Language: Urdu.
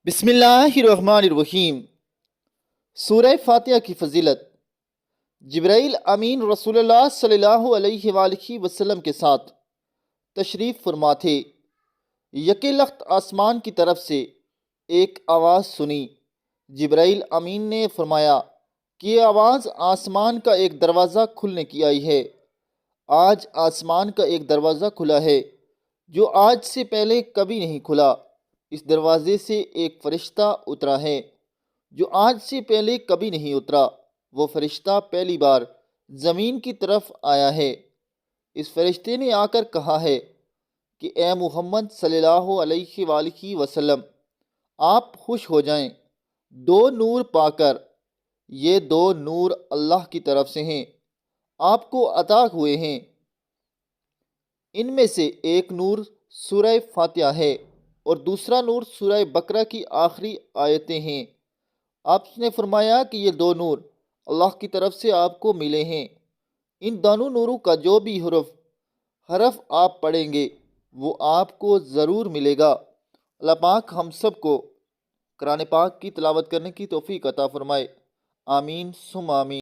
بسم اللہ الرحمن الرحیم۔ سورہ فاتحہ کی فضیلت۔ جبرائیل امین رسول اللہ صلی اللہ علیہ وآلہ وسلم کے ساتھ تشریف فرما تھے۔ یکے لخت آسمان کی طرف سے ایک آواز سنی۔ جبرائیل امین نے فرمایا کہ یہ آواز آسمان کا ایک دروازہ کھلنے کی آئی ہے۔ آج آسمان کا ایک دروازہ کھلا ہے جو آج سے پہلے کبھی نہیں کھلا۔ اس دروازے سے ایک فرشتہ اترا ہے جو آج سے پہلے کبھی نہیں اترا۔ وہ فرشتہ پہلی بار زمین کی طرف آیا ہے۔ اس فرشتے نے آ کر کہا ہے کہ اے محمد صلی اللہ علیہ وآلہ وسلم، آپ خوش ہو جائیں دو نور پا کر۔ یہ دو نور اللہ کی طرف سے ہیں، آپ کو عطا ہوئے ہیں۔ ان میں سے ایک نور سورہ فاتحہ ہے اور دوسرا نور سورہ بقرہ کی آخری آیتیں ہیں۔ آپ نے فرمایا کہ یہ دو نور اللہ کی طرف سے آپ کو ملے ہیں۔ ان دونوں نوروں کا جو بھی حرف آپ پڑھیں گے وہ آپ کو ضرور ملے گا۔ اللہ پاک ہم سب کو قرآن پاک کی تلاوت کرنے کی توفیق عطا فرمائے۔ آمین ثم آمین۔